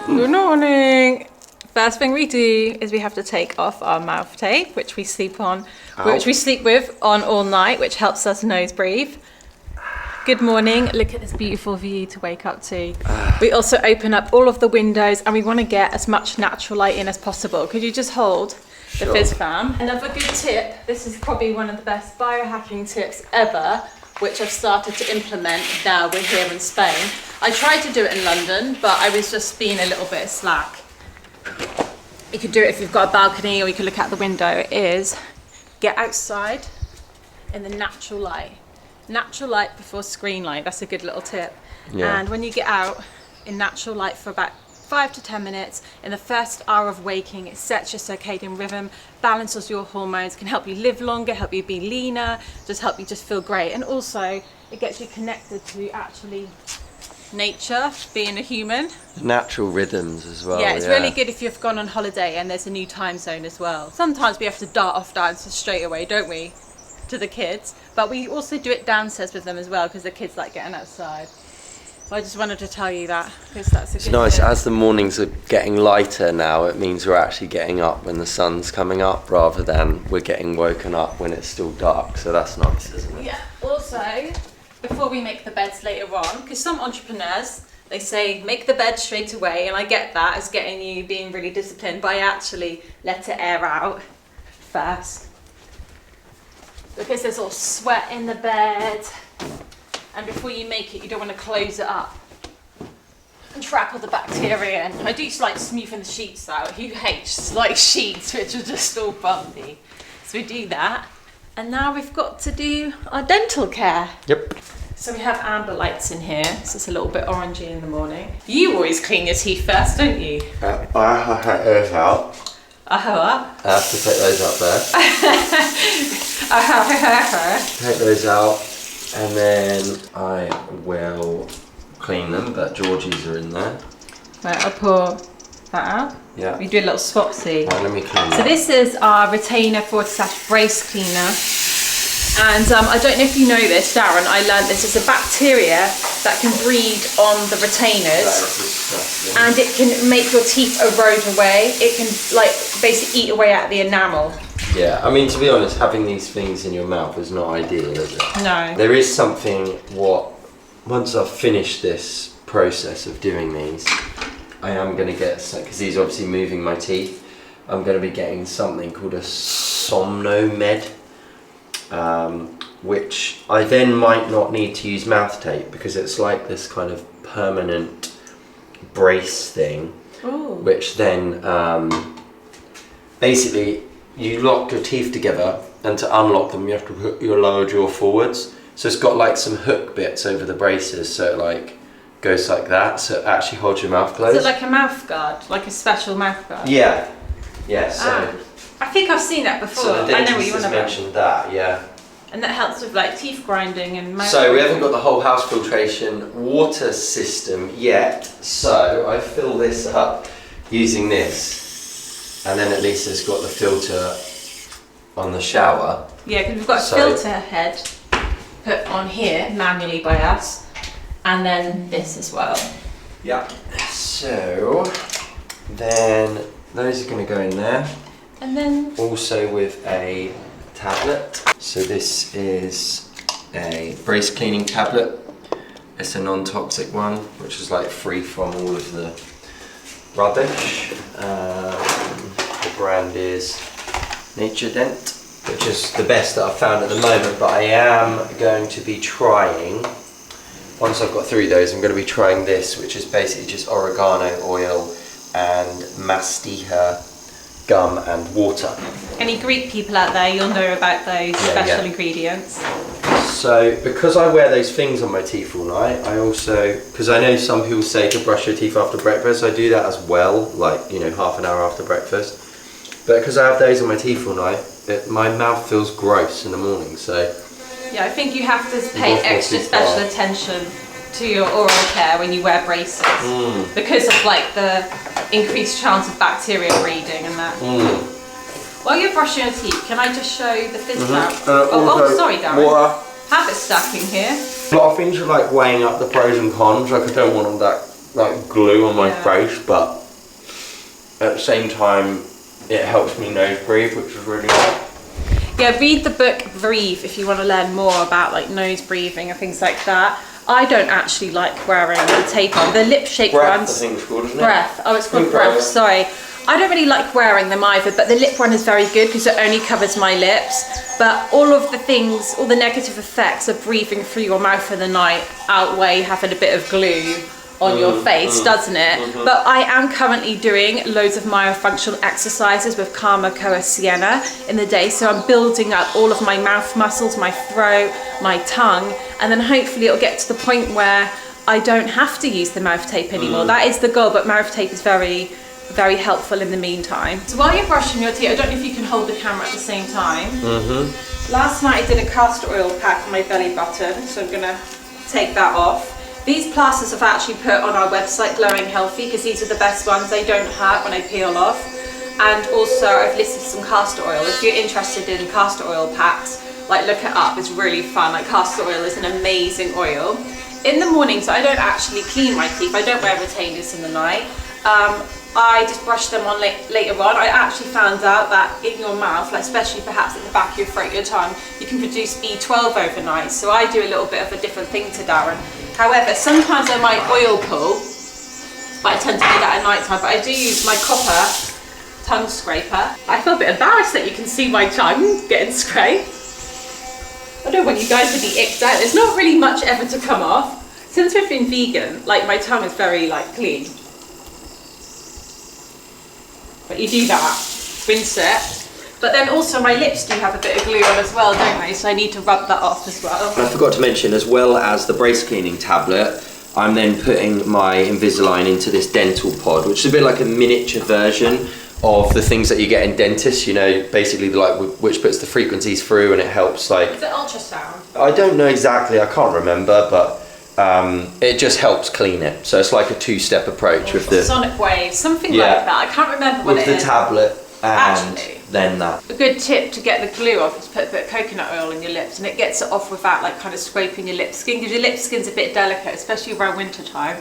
Good morning. First thing we do is we have to take off our mouth tape, which we sleep with all night, which helps us nose breathe. Good morning. Look at this beautiful view to wake up to. We also open up all of the windows and we want to get as much natural light in as possible. Could you just hold the fizz fan? Another good tip, this is probably one of the best biohacking tips ever, which I've started to implement now we're here in Spain. I tried to do it in London, but I was just being a little bit slack. You could do it if you've got a balcony or you could look out the window, is get outside in the natural light. Natural light before screen light, that's a good little tip. Yeah. And when you get out in natural light for about 5 to 10 minutes, in the first hour of waking, it sets your circadian rhythm, balances your hormones, can help you live longer, help you be leaner, just help you just feel great. And also, it gets you connected to actually nature, being a human. Natural rhythms as well. Yeah, it's really good if you've gone on holiday and there's a new time zone as well. Sometimes we have to dart off dances straight away, don't we, to the kids? But we also do it downstairs with them as well, because the kids like getting outside. So I just wanted to tell you that, because that's a good nice. tip. As the mornings are getting lighter now, it means we're actually getting up when the sun's coming up, rather than we're getting woken up when it's still dark. So that's nice, isn't it? Yeah. Also, before we make the beds later on, because some entrepreneurs, they say make the bed straight away, and I get that as getting you being really disciplined, but I actually let it air out first, because there's all sweat in the bed, and before you make it, you don't want to close it up and trap all the bacteria in. I do like smoothing the sheets out. Who hates like sheets which are just all bumpy? So we do that, and now we've got to do our dental care. Yep. So we have amber lights in here, so it's a little bit orangey in the morning. You always clean your teeth first, don't you? I have to take those out. I have to take those out there. Take those out, and then I will clean them, but Georgie's are in there. Right, I'll pour that out. Yeah. We do a little swapsy. Right, let me clean that. So this is our retainer / brace cleaner. And I don't know if you know this, Darren, I learned this. It's a bacteria that can breed on the retainers, and it can make your teeth erode away. It can like basically eat away at the enamel. Yeah, I mean, to be honest, having these things in your mouth is not ideal, is it? No. There is something once I've finished this process of doing these, I am going to get, because he's obviously moving my teeth, I'm going to be getting something called a Somnomed. Which I then might not need to use mouth tape, because it's like this kind of permanent brace thing. Ooh. Which then basically you lock your teeth together, and to unlock them you have to put your lower jaw forwards, so it's got like some hook bits over the braces, so it like goes like that, so it actually holds your mouth closed. Is it like a mouth guard, like a special mouth guard? Yeah, so I think I've seen that before. So the I know what you want to mentioned that, yeah. And that helps with like teeth grinding and mouth. So we haven't got the whole house filtration water system yet, so I fill this up using this, and then at least it's got the filter on the shower. Yeah, because we've got a filter head put on here manually by us, and then this as well. Yeah. So then those are going to go in there. And then also with a tablet. So this is a brace cleaning tablet. It's a non-toxic one, which is like free from all of the rubbish. The brand is Nature Dent, which is the best that I've found at the moment, but I am going to be trying, once I've got through those, I'm going to be trying this, which is basically just oregano oil and mastiha gum and water. Any Greek people out there, you'll know about those special ingredients. So because I wear those things on my teeth all night, I also, because I know some people say to brush your teeth after breakfast, I do that as well, like, you know, half an hour after breakfast. But because I have those on my teeth all night, my mouth feels gross in the morning, so. Yeah, I think you have to pay extra special attention to your oral care when you wear braces, because of like the increased chance of bacteria breeding and that. While you're brushing your teeth, can I just show the fizz lamp? Sorry, Darren. Water. Habit stacking here. A lot of things are like weighing up the pros and cons, like I don't want that like glue on my face, but at the same time it helps me nose breathe, which is really good. Yeah, read the book Breathe if you want to learn more about like nose breathing and things like that. I don't actually like wearing the tape on. The lip shaped Breath, ones. I think it's called, isn't it? Breath. Oh, it's called Breath. Sorry. I don't really like wearing them either, but the lip one is very good because it only covers my lips. But all of the things, all the negative effects of breathing through your mouth for the night outweigh having a bit of glue on your face, doesn't it? But I am currently doing loads of myofunctional exercises with Karma Koa Sienna in the day, so I'm building up all of my mouth muscles, my throat, my tongue, and then hopefully it'll get to the point where I don't have to use the mouth tape anymore. That is the goal, but mouth tape is very, very helpful in the meantime. So while you're brushing your teeth, I don't know if you can hold the camera at the same time. Last night I did a castor oil pack on my belly button, so I'm gonna take that off. These plasters I've actually put on our website, Glowing Healthy, because these are the best ones. They don't hurt when I peel off. And also I've listed some castor oil. If you're interested in castor oil packs, like look it up, it's really fun. Like castor oil is an amazing oil. In the morning, so I don't actually clean my teeth, I don't wear retainers in the night. I just brush them on later on. I actually found out that in your mouth, like especially perhaps at the back of your throat, your tongue, you can produce B12 overnight. So I do a little bit of a different thing to Darren. However, sometimes I might oil pull, but I tend to do that at night time. But I do use my copper tongue scraper. I feel a bit embarrassed that you can see my tongue getting scraped. I don't want you guys to be icked out. There's not really much ever to come off. Since we've been vegan, like my tongue is very like clean. But you do that, rinse it. But then also my lips do have a bit of glue on as well, don't they? So I need to rub that off as well. I forgot to mention, as well as the brace cleaning tablet, I'm then putting my Invisalign into this dental pod, which is a bit like a miniature version of the things that you get in dentists, you know, basically like which puts the frequencies through and it helps like... Is it ultrasound? I don't know exactly, I can't remember, but it just helps clean it. So it's like a two-step approach with the... Sonic waves, something like that. I can't remember what it is. With the tablet and then that. A good tip to get the glue off is put a bit of coconut oil on your lips, and it gets it off without like kind of scraping your lip skin, because your lip skin's a bit delicate, especially around winter time.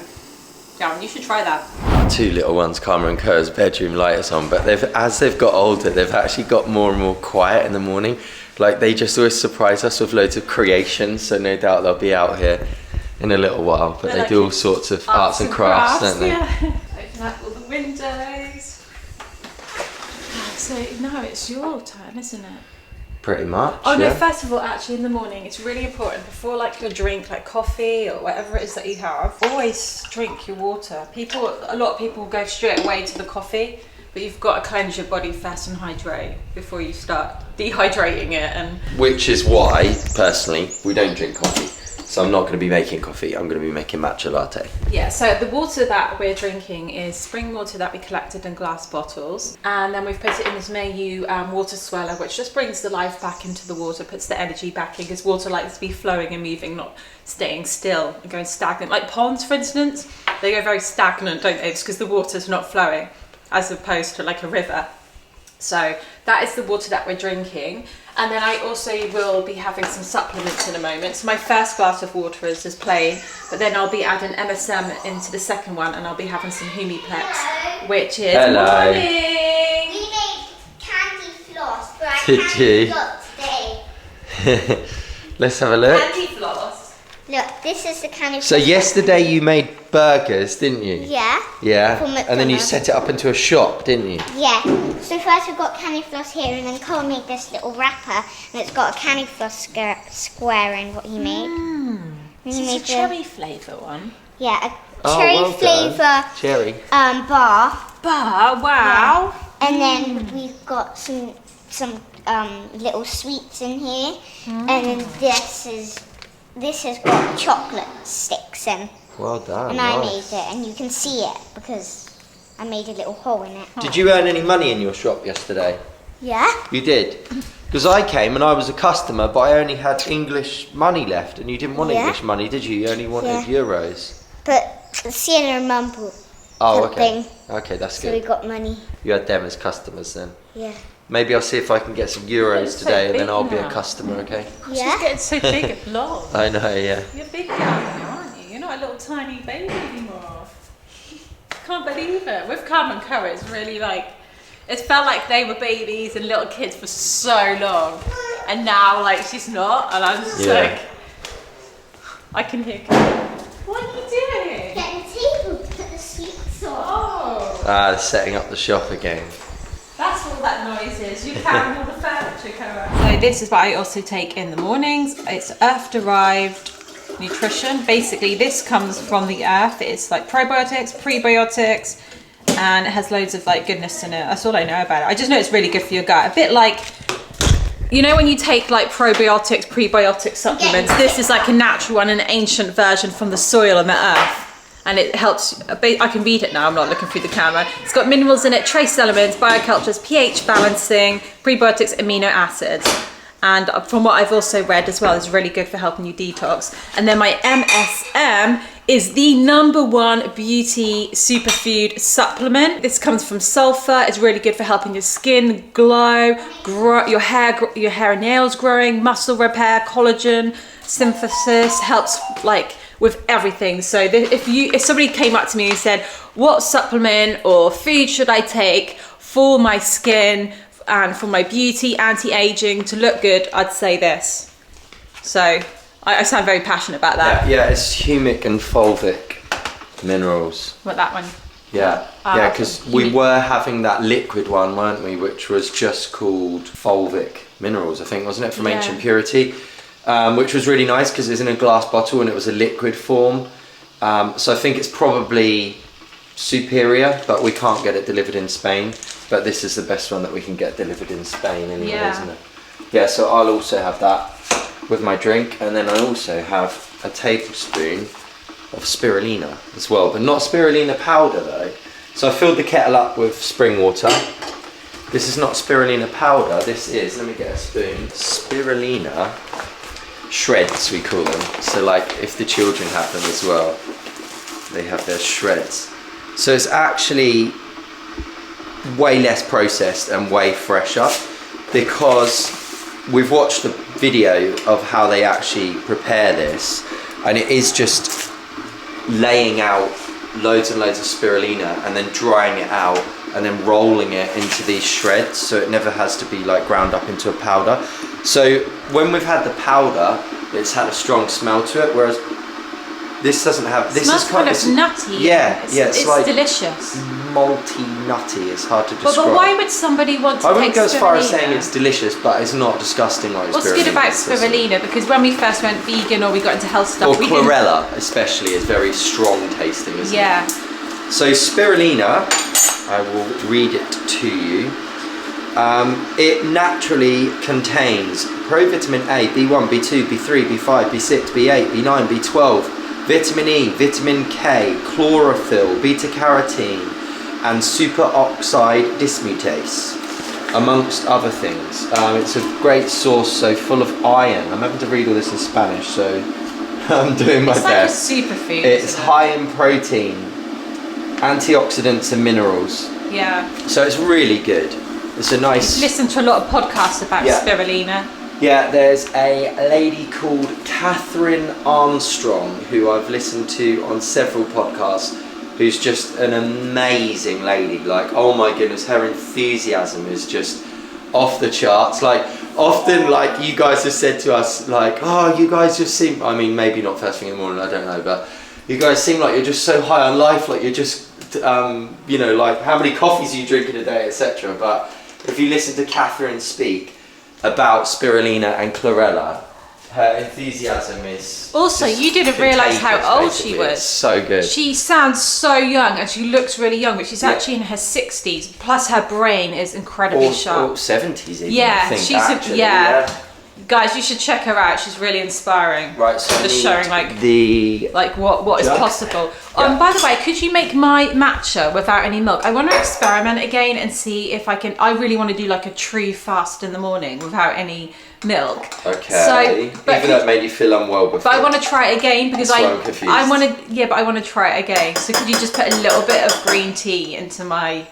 Yeah, you should try that. Two little ones, Karma and Kerr's bedroom light is on, but as they've got older, they've actually got more and more quiet in the morning. Like they just always surprise us with loads of creations, so no doubt they'll be out here in a little while, but they do all sorts of arts and crafts, don't they? Yeah. Open up all the windows. So now it's your turn, isn't it? Pretty much. Oh no, first of all, actually in the morning, it's really important before like your drink, like coffee or whatever it is that you have, always drink your water. A lot of people go straight away to the coffee, but you've got to cleanse your body first and hydrate before you start dehydrating it. And which is why, personally, we don't drink coffee. So I'm not going to be making coffee, I'm going to be making matcha latte. Yeah, so the water that we're drinking is spring water that we collected in glass bottles. And then we've put it in this Mayu water sweller, which just brings the life back into the water, puts the energy back in, because water likes to be flowing and moving, not staying still and going stagnant. Like ponds, for instance, they go very stagnant, don't they? It's because the water's not flowing, as opposed to like a river. So that is the water that we're drinking. And then I also will be having some supplements in a moment. So my first glass of water is just plain, but then I'll be adding MSM into the second one, and I'll be having some Humiplex, which is... Hello. Morning. We made candy floss, but I Did candy you? floss today. Let's have a look. Candy floss. Look, this is the candy floss. So yesterday you made burgers, didn't you? Yeah. Yeah. For And then you McDonald's. set it up into a shop, didn't you? Yeah. So first we've got candy floss here, and then Cole made this little wrapper, and it's got a candy floss square in what he made. This is a cherry flavour one. Yeah, a Oh, cherry well done. flavour Cherry. bar. Bar, wow. And then we've got some little sweets in here, and then this has got chocolate sticks in. Well done. And I nice. made it, and you can see it because I made a little hole in it. Did you earn any money in your shop yesterday? Yeah? You did? Because I came and I was a customer, but I only had English money left, and you didn't want Yeah. English money, did you? You only wanted euros. But Sienna and Mum bought Oh, okay. something, Okay, that's so we good. got money. You had them as customers then. Yeah. Maybe I'll see if I can get some euros so today, and then big I'll be a now. customer, okay? Yeah? She's getting so big and long. I know, yeah. You're big now, aren't you? You're not a little tiny baby anymore. can't believe it. With Calm and Co, it's really like, it felt like they were babies and little kids for so long, and now like she's not, and I'm just like, I can hear. What are you doing? Get the table, put the sweets on. Oh. Setting up the shop again. That's all that noise is. You're carrying all the furniture, So this is what I also take in the mornings. It's earth-derived nutrition. Basically, this comes from the earth. It's like probiotics, prebiotics, and it has loads of like goodness in it. That's all I know about it. I just know it's really good for your gut. A bit like, you know, when you take like probiotics, prebiotic supplements, this is like a natural one, an ancient version from the soil and the earth. And it helps, I can read it now, I'm not looking through the camera. It's got minerals in it, trace elements, biocultures, pH balancing, prebiotics, amino acids. And from what I've also read as well, it's really good for helping you detox. And then my MSM is the #1 beauty superfood supplement. This comes from sulfur. It's really good for helping your skin glow, grow, your hair and nails growing, muscle repair, collagen synthesis, helps like with everything. So if somebody came up to me and said, what supplement or food should I take for my skin and for my beauty, anti-aging, to look good, I'd say this. So I sound very passionate about that. Yeah, it's humic and fulvic minerals. What, that one? Yeah, because we were having that liquid one, weren't we, which was just called fulvic minerals, I think, wasn't it, from Ancient Purity, which was really nice because it's in a glass bottle and it was a liquid form. So I think it's probably superior, but we can't get it delivered in Spain. But this is the best one that we can get delivered in Spain anyway, isn't it? Yeah, so I'll also have that with my drink, and then I also have a tablespoon of spirulina as well, but not spirulina powder though. So I filled the kettle up with spring water. This is not spirulina powder, this is, let me get a spoon, spirulina shreds, we call them. So like if the children have them as well, they have their shreds. So it's actually way less processed and way fresher, because we've watched the video of how they actually prepare this, and it is just laying out loads and loads of spirulina and then drying it out and then rolling it into these shreds, so it never has to be like ground up into a powder. So when we've had the powder, it's had a strong smell to it, whereas this doesn't have. This smells is kind of nutty. Yeah, it's like delicious. Malty nutty. It's hard to describe. But why would somebody want to? I wouldn't go as far as spirulina? saying it's delicious, but it's not disgusting like What's spirulina. good about spirulina? Because when we first went vegan or we got into health stuff, or chlorella especially is very strong tasting, isn't it? So spirulina, I will read it to you. It naturally contains provitamin A, B1, B2, B3, B5, B6, B8, B9, B12, vitamin E, vitamin K, chlorophyll, beta carotene, and superoxide dismutase, amongst other things. It's a great source, so full of iron. I'm having to read all this in Spanish, so I'm doing my best. It's like a superfood. It's high in protein, antioxidants and minerals. Yeah. So it's really good. It's a nice... Listen to a lot of podcasts about spirulina. Yeah, there's a lady called Catherine Armstrong who I've listened to on several podcasts, who's just an amazing lady. Like, oh my goodness, her enthusiasm is just off the charts. Like, often, like, you guys have said to us, like, oh, you guys just seem, I mean, maybe not first thing in the morning, I don't know, but you guys seem like you're just so high on life, like you're just, you know, like, how many coffees are you drinking a day, etc. But if you listen to Catherine speak about spirulina and chlorella, her enthusiasm is... Also, you didn't realise how old she was. It's so good. She sounds so young and she looks really young, but she's actually in her 60s. Plus, her brain is incredibly sharp. Or 70s even, yeah, I think, she's actually. Guys, you should check her out. She's really inspiring. Right, so just showing like what is jug. possible. Yeah. By the way, could you make my matcha without any milk? I want to experiment again and see if I can. I really want to do like a true fast in the morning without any milk. Okay. So, even though it made you feel unwell before. But I want to try it again because I'm confused. I want to. Yeah, but I want to try it again. So could you just put a little bit of green tea into my?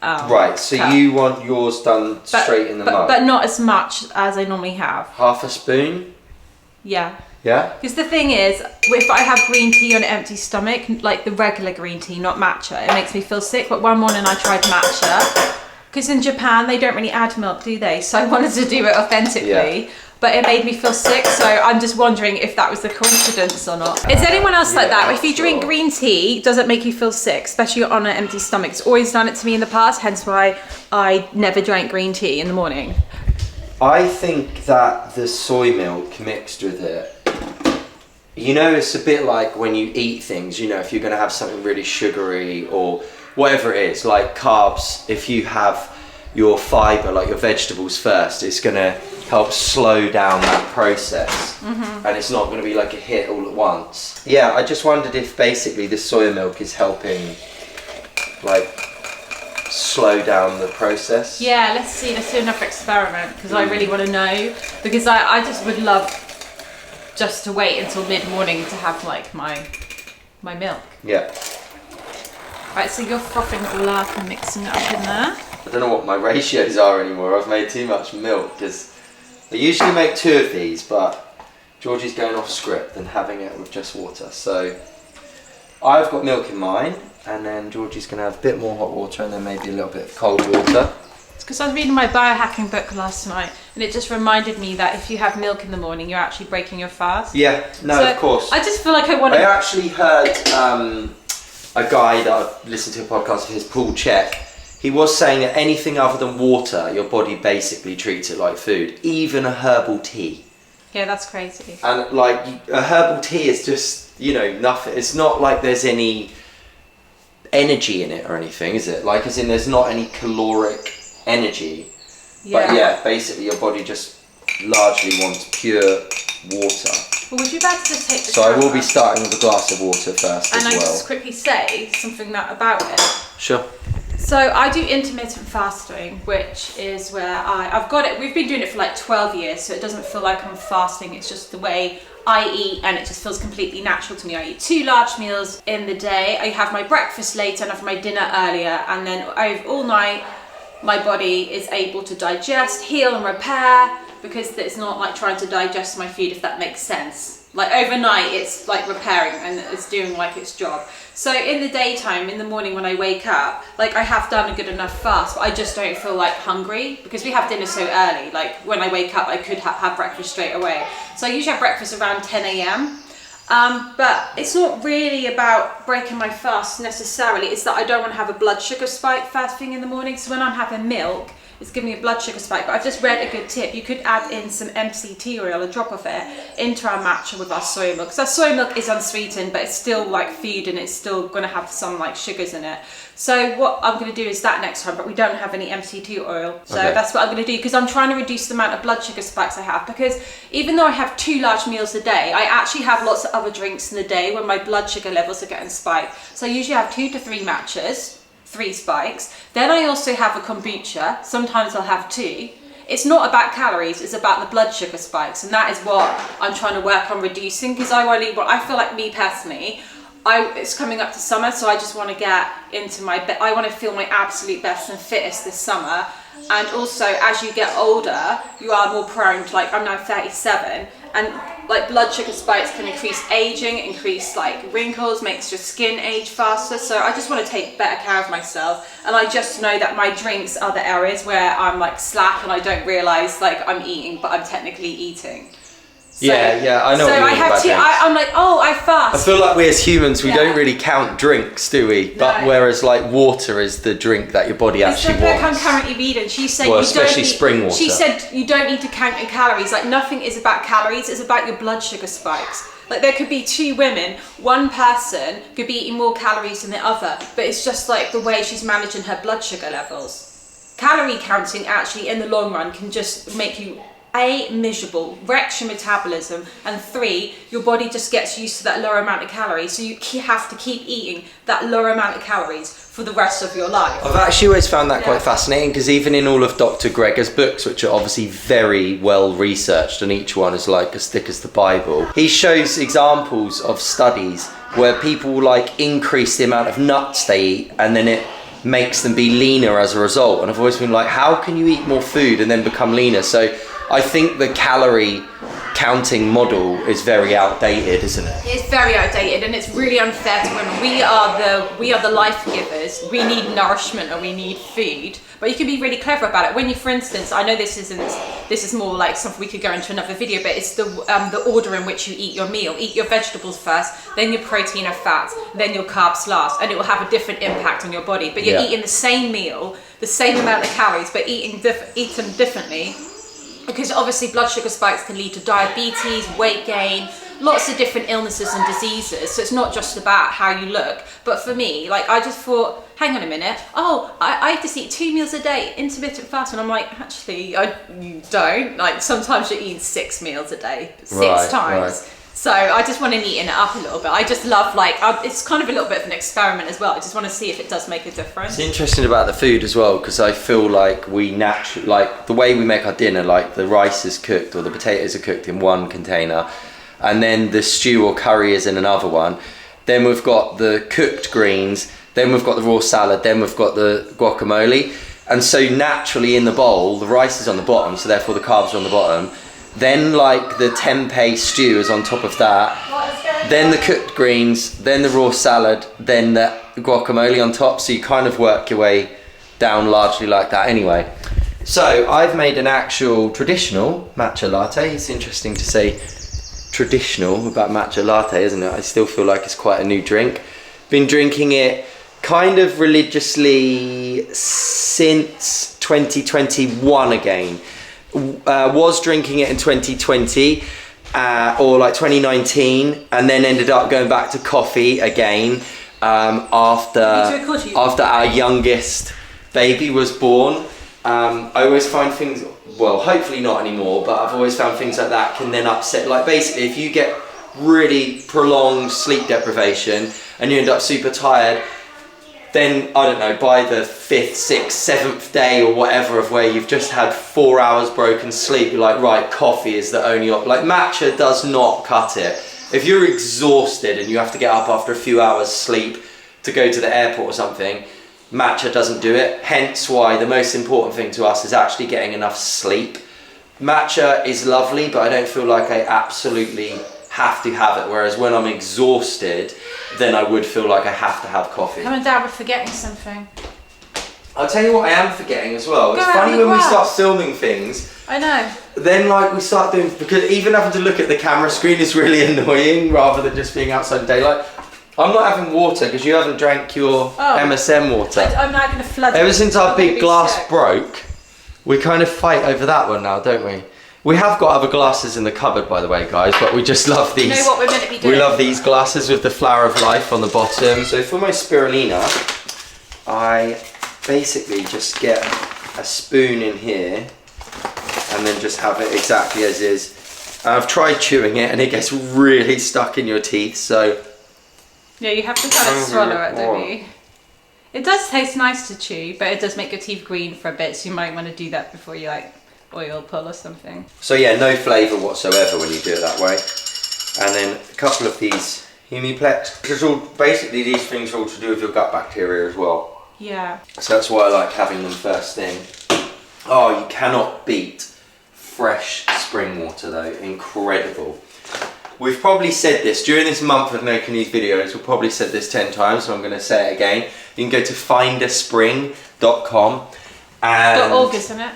Right, so cup. you want yours straight in the mug? But not as much as I normally have. Half a spoon? Yeah. Yeah? Because the thing is, if I have green tea on an empty stomach, like the regular green tea, not matcha, it makes me feel sick. But one morning I tried matcha, because in Japan they don't really add milk, do they? So I wanted to do it authentically, but it made me feel sick. So I'm just wondering if that was the coincidence or not. Is anyone else like that? If you drink green tea, does it make you feel sick, especially on an empty stomach? It's always done it to me in the past, hence why I never drank green tea in the morning. I think that the soy milk mixed with it, you know, it's a bit like when you eat things, you know, if you're going to have something really sugary or whatever it is, like carbs, if you have your fibre, like your vegetables first, it's going to help slow down that process, and it's not going to be like a hit all at once. Yeah, I just wondered if basically the soy milk is helping, like, slow down the process. Yeah, let's do another experiment, because I really want to know, because I just would love just to wait until mid-morning to have like my milk. Yeah. Right, so you're frothing it all up and mixing it up in there. I don't know what my ratios are anymore. I've made too much milk, because I usually make 2 of these, but Georgie's going off script and having it with just water. So I've got milk in mine, and then Georgie's going to have a bit more hot water and then maybe a little bit of cold water. It's because I was reading my biohacking book last night, and it just reminded me that if you have milk in the morning, you're actually breaking your fast. Yeah, no, So of course. I just feel like I want I to... actually heard a guy that I've listened to a podcast of his, Paul Check. He was saying that anything other than water, your body basically treats it like food, even a herbal tea. Yeah, that's crazy. And like a herbal tea is just, you know, nothing. It's not like there's any energy in it or anything, is it? Like, as in there's not any caloric energy. Yeah. But yeah, basically your body just largely wants pure water. Well, would you better just take the So I will be camera? starting with a glass of water first And as I well. just quickly say something about it. Sure. So I do intermittent fasting, which is where I've got it. We've been doing it for like 12 years, so it doesn't feel like I'm fasting. It's just the way I eat, and it just feels completely natural to me. I eat 2 large meals in the day. I have my breakfast later and I have my dinner earlier, and then all night my body is able to digest, heal and repair, because it's not like trying to digest my food, if that makes sense. Like overnight it's like repairing and it's doing like its job. So in the daytime, in the morning when I wake up, like I have done a good enough fast, but I just don't feel like hungry because we have dinner so early. Like when I wake up I could have breakfast straight away. So I usually have breakfast around 10 a.m. But it's not really about breaking my fast necessarily. It's that I don't want to have a blood sugar spike first thing in the morning. So when I'm having milk, it's giving me a blood sugar spike. But I've just read a good tip. You could add in some MCT oil, a drop of it, into our matcha with our soy milk. Because our soy milk is unsweetened, but it's still like food and it's still going to have some like sugars in it. So what I'm going to do is that next time, but we don't have any MCT oil. So that's what I'm going to do, because I'm trying to reduce the amount of blood sugar spikes I have. Because even though I have 2 large meals a day, I actually have lots of other drinks in the day when my blood sugar levels are getting spiked. So I usually have 2 to 3 matchas, 3 spikes. Then I also have a kombucha. Sometimes I'll have 2. It's not about calories, it's about the blood sugar spikes. And that is what I'm trying to work on reducing, because I feel like me personally, it's coming up to summer, so I just want to get into I want to feel my absolute best and fittest this summer. And also, as you get older, you are more prone to, like, I'm now 37, and like blood sugar spikes can increase aging, increase like wrinkles, makes your skin age faster. So I just want to take better care of myself, and I just know that my drinks are the areas where I'm like slack and I don't realise like I'm eating, but I'm technically eating. So, yeah, I know. So what you I mean have by to. drinks. I'm like, oh, I fast. I feel like we as humans, we Yeah. don't really count drinks, do we? But No. whereas like water is the drink that your body It's actually the book I'm wants. currently reading. She said Well, you especially don't need, spring water. She said you don't need to count your calories. Like nothing is about calories. It's about your blood sugar spikes. Like there could be 2 women. One person could be eating more calories than the other, but it's just like the way she's managing her blood sugar levels. Calorie counting actually in the long run can just make you miserable, wrecks your metabolism, and 3, your body just gets used to that lower amount of calories, so you have to keep eating that lower amount of calories for the rest of your life. I've actually always found that Yeah. quite fascinating, because even in all of Dr. Greger's books, which are obviously very well researched and each one is like as thick as the Bible, he shows examples of studies where people like increase the amount of nuts they eat and then it makes them be leaner as a result. And I've always been like, how can you eat more food and then become leaner? So I think the calorie accounting model is very outdated, isn't it? It's very outdated, and it's really unfair to women. We are the life givers. We need nourishment and we need food. But you can be really clever about it. When you, for instance, I know this is more like something we could go into another video, but it's the order in which you eat your meal. Eat your vegetables first, then your protein or fat, then your carbs last, and it will have a different impact on your body. But you're eating the same meal, the same amount of calories, but eaten differently. Because obviously blood sugar spikes can lead to diabetes, weight gain, lots of different illnesses and diseases. So it's not just about how you look. But for me, like, I just thought, hang on a minute. Oh, I just eat 2 meals a day, intermittent fast. And I'm like, actually, you don't. Like, sometimes you're eating 6 meals a day, six times. Right. So I just want to neaten it up a little bit. I just love, like, it's kind of a little bit of an experiment as well. I just want to see if it does make a difference. It's interesting about the food as well, because I feel like we naturally, like the way we make our dinner, like the rice is cooked or the potatoes are cooked in one container, and then the stew or curry is in another one. Then we've got the cooked greens, then we've got the raw salad, then we've got the guacamole. And so naturally in the bowl, the rice is on the bottom, so therefore the carbs are on the bottom. Then like the tempeh stew is on top of that, then the cooked greens, then the raw salad, then the guacamole on top. So you kind of work your way down largely like that anyway. So I've made an actual traditional matcha latte. It's interesting to say traditional about matcha latte, isn't it? I still feel like it's quite a new drink. Been drinking it kind of religiously since 2021 again. Was drinking it in 2020 or like 2019, and then ended up going back to coffee again after our youngest baby was born. I always find things, well, hopefully not anymore, but I've always found things like that can then upset. Like basically, if you get really prolonged sleep deprivation and you end up super tired, then, I don't know, by the 5th, 6th, 7th day or whatever of where you've just had 4 hours broken sleep, you're like, right, coffee is the only option. Like, matcha does not cut it. If you're exhausted and you have to get up after a few hours sleep to go to the airport or something, matcha doesn't do it. Hence why the most important thing to us is actually getting enough sleep. Matcha is lovely, but I don't feel like I absolutely have to have it, whereas when I'm exhausted, then I would feel like I have to have coffee. Mum and Dad were forgetting something. I'll tell you what I am forgetting as well. It's funny when we start filming things. I know. Then like we start doing, because even having to look at the camera screen is really annoying rather than just being outside in daylight. I'm not having water because you haven't drank your MSM water. I'm now going to flood it. Ever since our big glass broke, we kind of fight over that one now, don't we? We have got other glasses in the cupboard, by the way, guys, but we just love these. You know what we're meant to be doing? We love these glasses with the flower of life on the bottom. So for my spirulina, I basically just get a spoon in here and then just have it exactly as is. I've tried chewing it and it gets really stuck in your teeth, so... Yeah, you have to kind of swallow it, don't you? It does taste nice to chew, but it does make your teeth green for a bit, so you might want to do that before you like oil pull or something. So yeah, no flavour whatsoever when you do it that way. And then a couple of these Humiplex. Because all basically these things are all to do with your gut bacteria as well. Yeah. So that's why I like having them first thing. Oh, you cannot beat fresh spring water though. Incredible. We've probably said this during this month of making these videos. We've probably said this 10 times, so I'm going to say it again. You can go to findaspring.com. .org, isn't it?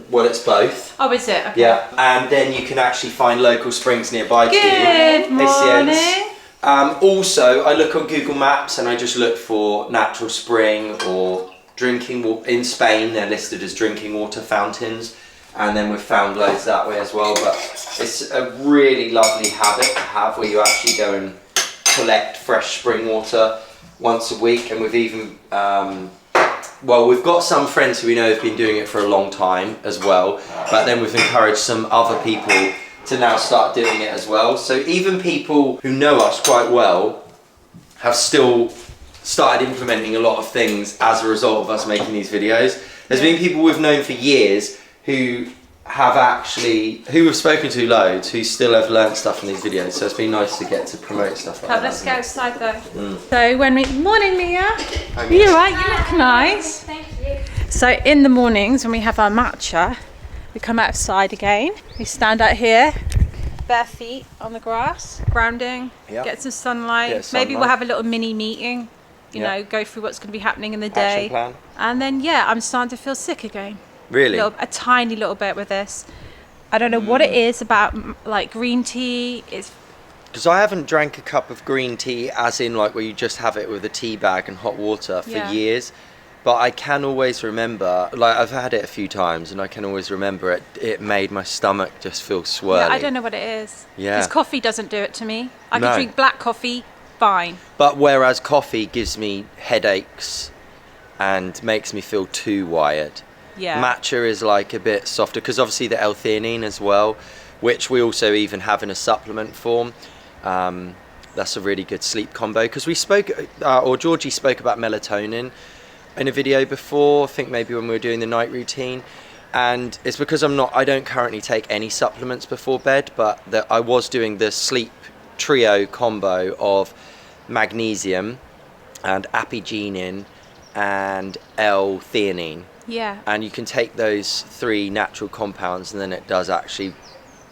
Well, it's both. Oh, is it? Okay. Yeah, and then you can actually find local springs nearby to you. Good morning. Also, I look on Google Maps and I just look for natural spring or drinking water. In Spain, they're listed as drinking water fountains, and then we've found loads that way as well. But it's a really lovely habit to have where you actually go and collect fresh spring water once a week, and we've even well, we've got some friends who we know have been doing it for a long time as well, but then we've encouraged some other people to now start doing it as well. So even people who know us quite well have still started implementing a lot of things as a result of us making these videos. There's been people we've known for years who we've spoken to loads, who still have learned stuff from these videos, so it's been nice to get to promote stuff like that. Let's go outside though. So when morning Mia, Hi, are Mia. you right? You look nice. Thank you. So in the mornings when we have our matcha, we come outside again. We stand out here, bare feet on the grass, grounding, Yep. get some sunlight. Get sunlight. Maybe we'll have a little mini meeting, you Yep. know, go through what's going to be happening in the Action day. plan. And then, yeah, I'm starting to feel sick again. Really? A tiny little bit with this. I don't know what it is about, like, green tea. It's Because I haven't drank a cup of green tea as in like where you just have it with a tea bag and hot water for Yeah. years. But I can always remember, like I've had it a few times and I can always remember it made my stomach just feel swirly. yeah, I don't know what it is. Yeah. Because coffee doesn't do it to me. I No. can drink black coffee, fine. But whereas coffee gives me headaches and makes me feel too wired. Yeah. Matcha is like a bit softer because obviously the L-theanine as well, which we also even have in a supplement form. That's a really good sleep combo because we spoke, or Georgie spoke about melatonin in a video before, I think maybe when we were doing the night routine. And it's because I don't currently take any supplements before bed, but that I was doing the sleep trio combo of magnesium and apigenin and L-theanine. Yeah. And you can take those 3 natural compounds and then it does actually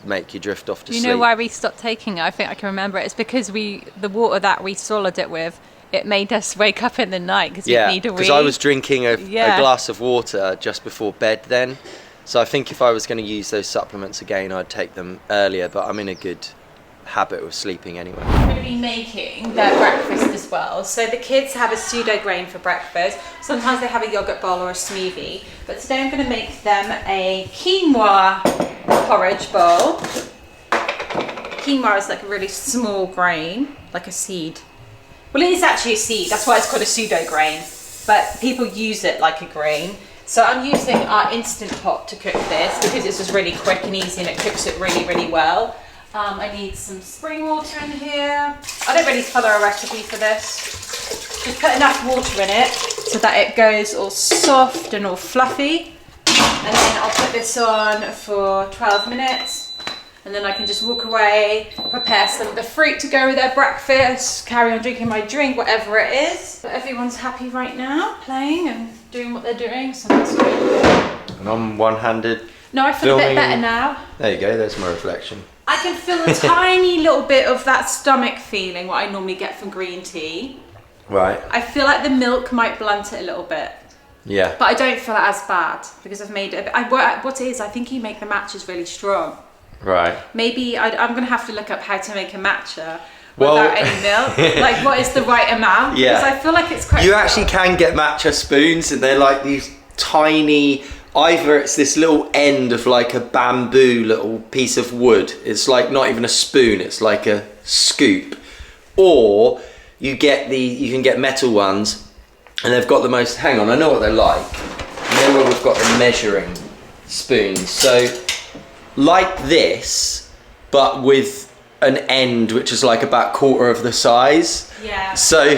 make you drift off to You sleep. know why we stopped taking it? I think I can remember it. It's because the water that we swallowed it with, it made us wake up in the night because we need a wee. because I was drinking a Yeah. glass of water just before bed then. So I think if I was going to use those supplements again, I'd take them earlier, but I'm in a good habit of sleeping anyway. I'm going to be making their breakfast as well. So the kids have a pseudo grain for breakfast. Sometimes they have a yogurt bowl or a smoothie. But today I'm going to make them a quinoa porridge bowl. Quinoa is like a really small grain, like a seed. Well, it is actually a seed. That's why it's called a pseudo grain. But people use it like a grain. So I'm using our Instant Pot to cook this because it's just really quick and easy and it cooks it really, really well. I need some spring water in here. I don't really follow a recipe for this. Just put enough water in it so that it goes all soft and all fluffy. And then I'll put this on for 12 minutes. And then I can just walk away, prepare some of the fruit to go with their breakfast, carry on drinking my drink, whatever it is. But everyone's happy right now, playing and doing what they're doing, so that's good. And I'm one-handed. No, I feel a bit Filming. better now. There you go, there's my reflection. I can feel a tiny little bit of that stomach feeling, what I normally get from green tea. Right. I feel like the milk might blunt it a little bit, Yeah. but I don't feel it as bad because I've made it. What it is, I think you make the matchas really strong. Right. Maybe I'm going to have to look up how to make a matcha Well- without any milk. Like, what is the right amount? Yeah. Because I feel like it's quite. You actually can get matcha spoons and they're like these tiny, either it's this little end of like a bamboo little piece of wood. It's like not even a spoon, it's like a scoop. Or you can get metal ones and they've got the most, hang on, I know what they're like. You know where we've got the measuring spoons. So like this, but with an end which is like about quarter of the size. Yeah. So,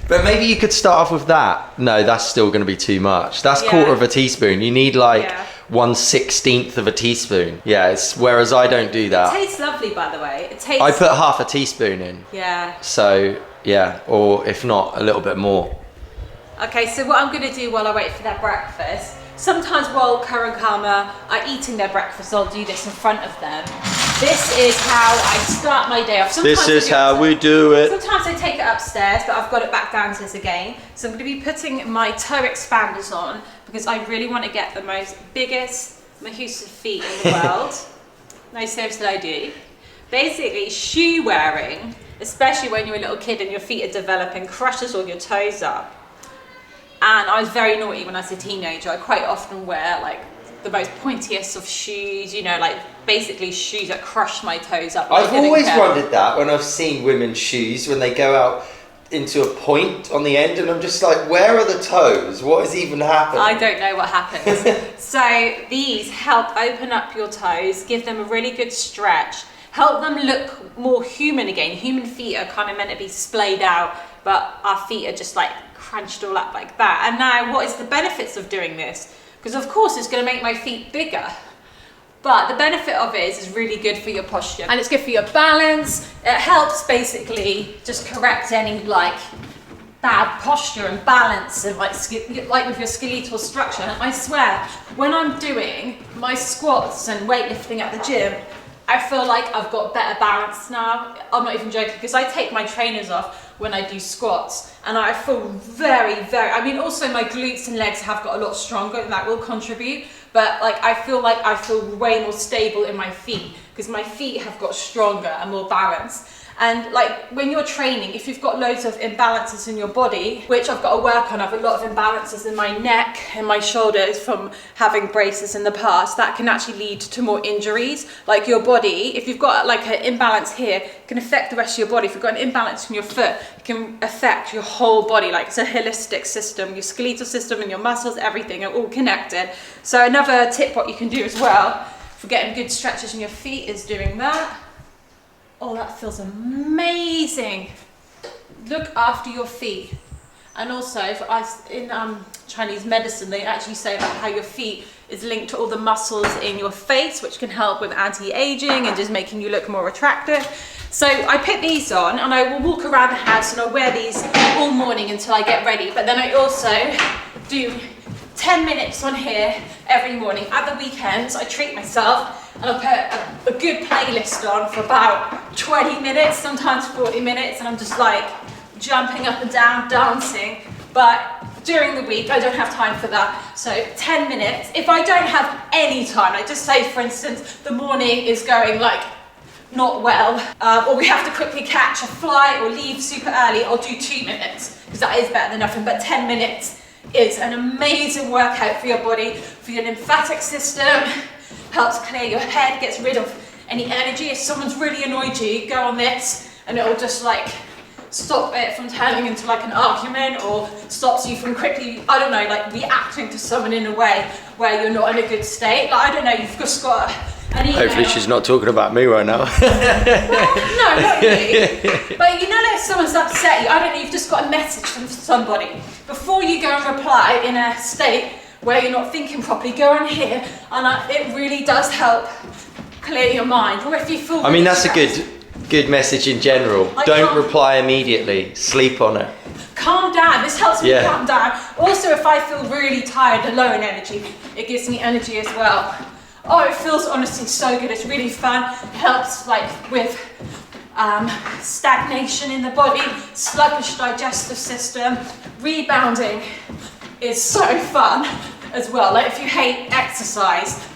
but maybe you could start off with that. No, that's still going to be too much. That's Yeah. quarter of a teaspoon. You need like Yeah. 1/16 of a teaspoon. Yeah, whereas I don't do It that. tastes lovely, by the way. It tastes. I put half a teaspoon in. Yeah. So yeah, or if not, a little bit more. Okay, so what I'm going to do while I wait for their breakfast, sometimes while Kara and Karma are eating their breakfast, I'll do this in front of them. This is how I start my day off. Sometimes This I is do how we do it. Sometimes I take it upstairs, but I've got it back downstairs again. So I'm going to be putting my toe expanders on because I really want to get the biggest Mahusa feet in the world. No, seriously, I do. Basically, shoe wearing, especially when you're a little kid and your feet are developing, crushes all your toes up. And I was very naughty when I was a teenager. I quite often wear like the most pointiest of shoes, you know, like basically shoes that crush my toes up. I've always wondered that when I've seen women's shoes when they go out into a point on the end, and I'm just like, where are the toes? What has even happened? I don't know what happens. So these help open up your toes, give them a really good stretch, help them look more human again. Human feet are kind of meant to be splayed out, but our feet are just like crunched all up like that. And now what is the benefits of doing this? Because of course it's going to make my feet bigger. But the benefit of it is it's really good for your posture and it's good for your balance. It helps basically just correct any like bad posture and balance and like with your skeletal structure. And I swear, when I'm doing my squats and weightlifting at the gym, I feel like I've got better balance now. I'm not even joking, because I take my trainers off when I do squats, and I feel very, I mean, also my glutes and legs have got a lot stronger, and that will contribute, but like I feel way more stable in my feet, because my feet have got stronger and more balanced. And like when you're training, if you've got loads of imbalances in your body, which I've got to work on, I have a lot of imbalances in my neck and my shoulders from having braces in the past, that can actually lead to more injuries. Like your body, if you've got like an imbalance here, it can affect the rest of your body. If you've got an imbalance in your foot, it can affect your whole body. Like it's a holistic system, your skeletal system and your muscles, everything are all connected. So another tip what you can do as well for getting good stretches in your feet is doing that. Oh, that feels amazing. Look after your feet. And also, in Chinese medicine, they actually say about how your feet is linked to all the muscles in your face, which can help with anti-aging and just making you look more attractive. So I put these on and I will walk around the house and I'll wear these all morning until I get ready. But then I also do 10 minutes on here every morning. At the weekends, I treat myself and I'll put a good playlist on for about 20 minutes, sometimes 40 minutes, and I'm just like jumping up and down, dancing. But during the week, I don't have time for that. So 10 minutes. If I don't have any time, like just say for instance, the morning is going like not well, or we have to quickly catch a flight or leave super early, I'll do 2 minutes, because that is better than nothing. But 10 minutes is an amazing workout for your body, for your lymphatic system, helps clear your head, gets rid of any energy. If someone's really annoyed you, go on this and it'll just like stop it from turning into like an argument, or stops you from quickly, I don't know, like reacting to someone in a way where you're not in a good state. Like, I don't know, you've just got an email. Hopefully she's not talking about me right now. Well, no, not you. But you know, if someone's upset you, I don't know, you've just got a message from somebody. Before you go and reply in a state where you're not thinking properly, go on here, and it really does help clear your mind. Or if you feel I mean, that's stressed, a good message in general. Don't reply immediately. Sleep on it. Calm down. This helps me calm down. Also, if I feel really tired and low in energy, it gives me energy as well. Oh, it feels honestly so good. It's really fun. Helps like with stagnation in the body, sluggish digestive system. Rebounding is so fun as well. Like if you hate exercise,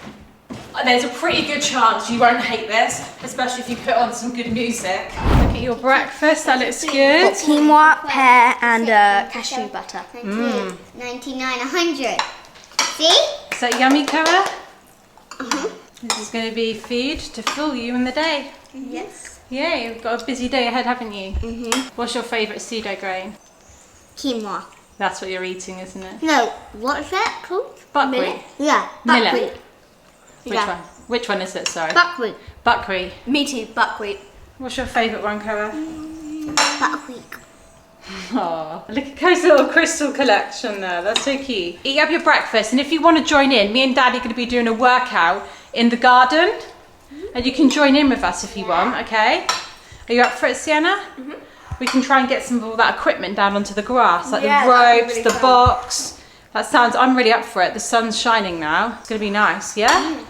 there's a pretty good chance you won't hate this, especially if you put on some good music. Look at your breakfast, that looks good. Quinoa, pear, and cashew butter. 99, 100. See? Is that yummy, Cara? This is going to be food to fill you in the day. Yes. Yeah, you've got a busy day ahead, haven't you? What's your favourite pseudo grain? Quinoa. That's what you're eating, isn't it? No, what is that called? Buckwheat. Yeah, Millet. buckwheat. Which one? Which one is it, sorry? Buckwheat. Buckwheat. Me too, buckwheat. What's your favourite one, Cara? Buckwheat. Oh, look at Co's little crystal collection there. That's so cute. Eat up your breakfast, and if you want to join in, me and Daddy are going to be doing a workout in the garden, and you can join in with us if you want, okay? Are you up for it, Sienna? We can try and get some of all that equipment down onto the grass, like the ropes, really the box. That sounds, I'm really up for it. The sun's shining now. It's going to be nice, yeah?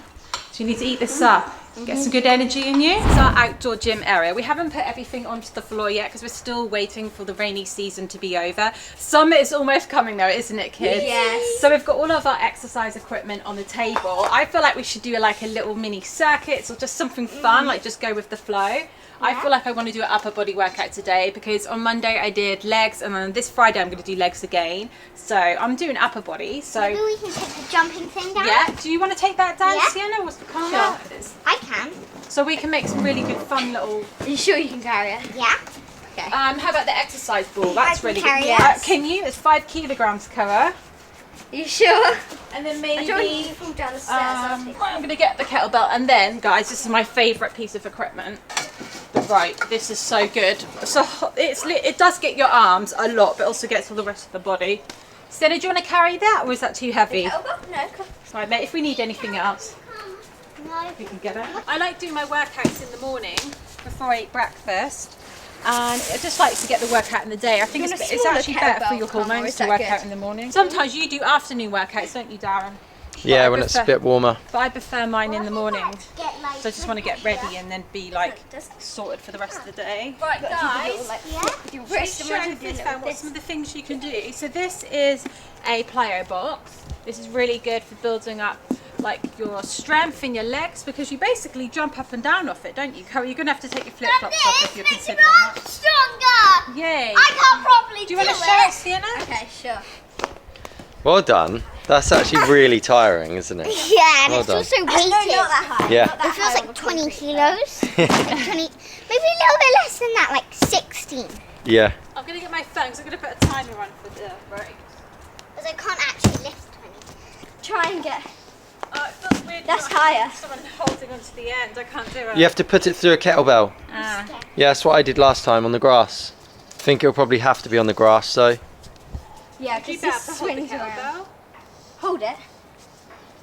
So you need to eat this up. Get some good energy in you. This is our outdoor gym area. We haven't put everything onto the floor yet because we're still waiting for the rainy season to be over. Summer is almost coming though, isn't it, kids? Yes. So we've got all of our exercise equipment on the table. I feel like we should do like a little mini circuits or just something fun, like just go with the flow. I feel like I want to do an upper body workout today because on Monday I did legs, and then this Friday I'm going to do legs again. So I'm doing upper body. So maybe we can take the jumping thing down? yeah, do you want to take that down, Yeah. Sienna? What's the car? Sure. I can. So we can make some really good fun little... Are you sure you can carry it? Yeah. Okay. how about the exercise ball? That's really carry good. it. Can you? It's 5 kilograms, Cara. You sure? And then I maybe... don't want you to fall down the stairs. I'm going to get the kettlebell. And then, guys, this is my favourite piece of equipment. Right, this is so good. So it does get your arms a lot, but also gets all the rest of the body. Sienna, do you want to carry that, or is that too heavy? No, come. Right, mate, if we need anything else, No. we can get it. I like doing my workouts in the morning before I eat breakfast. And I just like to get the workout in the day. I think it's actually better for your hormones to work out in the morning. Sometimes you do afternoon workouts, don't you, Darren? Yeah, when it's a bit warmer. But I prefer mine in the morning. So Get like. I just want to get ready and then be like sorted for the rest of the day. Right, guys. Yeah. Let's show this down what some of the things you can do. So this is a plyo box. This is really good for building up like your strength in your legs because you basically jump up and down off it, don't you? You're gonna have to take your flip flops off if you're Makes considering your that. arms stronger. Yay! I can't properly Do you want to show it, Sienna? Okay, sure. Well done. That's actually really tiring, isn't it? Yeah, and Well it's done. also No, weighted. not that high. Yeah. Not that It feels high like on 20 concrete. kilos. Like 20, maybe a little bit less than that, like 16. Yeah. I'm gonna get my phone because I'm gonna put a timer on for the break. Because I can't actually lift 20. Try and get. Oh, it feels weird. That's not higher. having someone holding onto the end. I can't do it. You have to put it through a kettlebell. Ah. Yeah, that's what I did last time on the grass. I think it'll probably have to be on the grass though. Yeah, Do you because better this hold the swings around. kettlebell? Hold it.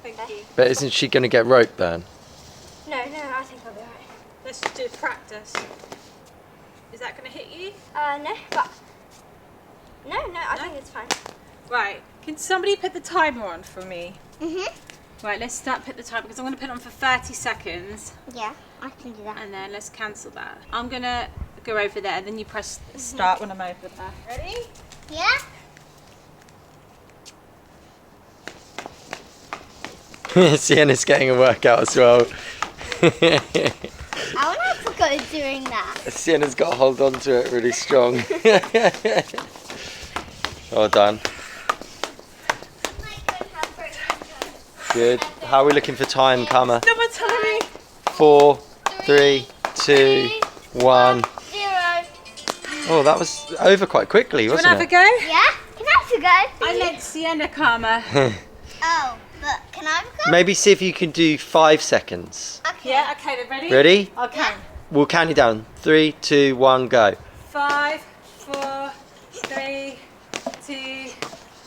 Thank you. But isn't she going to get rope burn? No, I think I'll be alright. Let's just do practice. Is that going to hit you? No, but. No, I think it's fine. Right. Can somebody put the timer on for me? Mhm. Right, let's put the timer because I'm going to put it on for 30 seconds Yeah, I can do that. and then let's cancel that. I'm going to go over there and then you press start when I'm over there. Ready? Yeah? Sienna's getting a workout as well. I want to have to go doing that. Sienna's got to hold on to it really strong. Well done. Good. How are we looking for time, Karma? No more timing. 4, 3, 2, 1. 0. Oh, that was over quite quickly, Do you want to wasn't have a it? go? Yeah? Can I have to go? I meant Sienna Karma. Oh, but can I have a go? Maybe see if you can do 5 seconds. Okay. Yeah, okay then, ready? Ready? I'll count. We'll count you down. 3, 2, 1, go. 5, 4, 3, 2,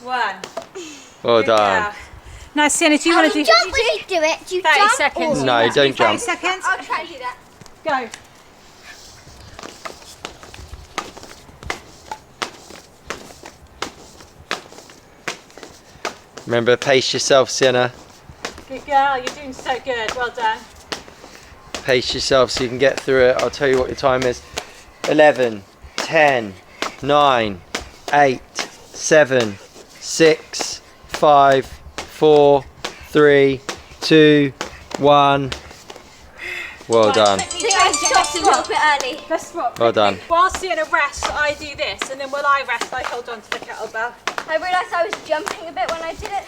1. Well Good done. girl. Now, Sienna, do you How want do to you do jump when you do it? Do you 30 jump? seconds? Or... No, don't 30 jump. seconds. I'll try and do that. Go. Remember, pace yourself, Sienna. Good girl. You're doing so good. Well done. Pace yourself so you can get through it. I'll tell you what your time is. 11, 10, 9, 8, 7, 6, 5, 4, 3, 2, 1. Well done. I think I stopped a little bit early. Let's swap. Well done. While Sienna rests, I do this, and then while I rest, I hold on to the kettlebell. I realised I was jumping a bit when I did it.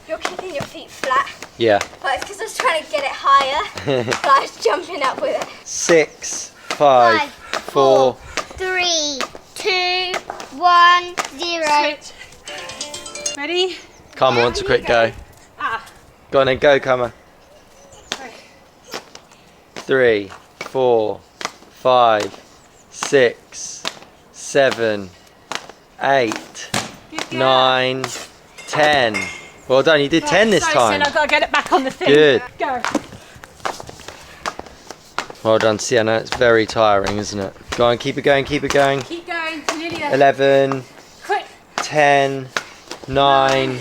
You're keeping your feet flat, Yeah. but it's because I was trying to get it higher. But I was jumping up with it. 6, 5, 4. 3, 2, 1, 0. Switch. Ready? Karma wants a quick go. Ah. Go on then, go, Karma. Sorry. 3, 4, 5, 6, 7, 8, Good girl. 9, 10. Well done, you did 10 this Sorry, time. Sienna, I've got to get it back on the thing. Good. Go. Well done, Sienna. It's very tiring, isn't it? Go on, keep it going, keep it going. Keep going. Nearly there. 11, Quick. 10, 9,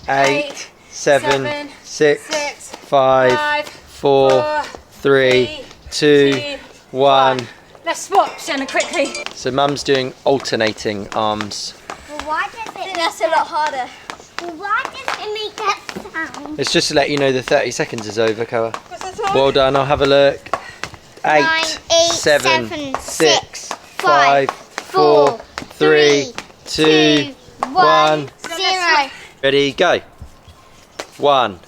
8, 7, 6, 5, 4, 3, 2, 1. Let's swap, Sienna, quickly. So Mum's doing alternating arms. Well, why does I think it that's a lot harder. Why does it make that sound? It's just to let you know the 30 seconds is over, Koa. Well done, I'll have a look. 8, 9, 7, 7, 6, 6, 5, 4, 3, 2, 1. 0. Ready, go. 1,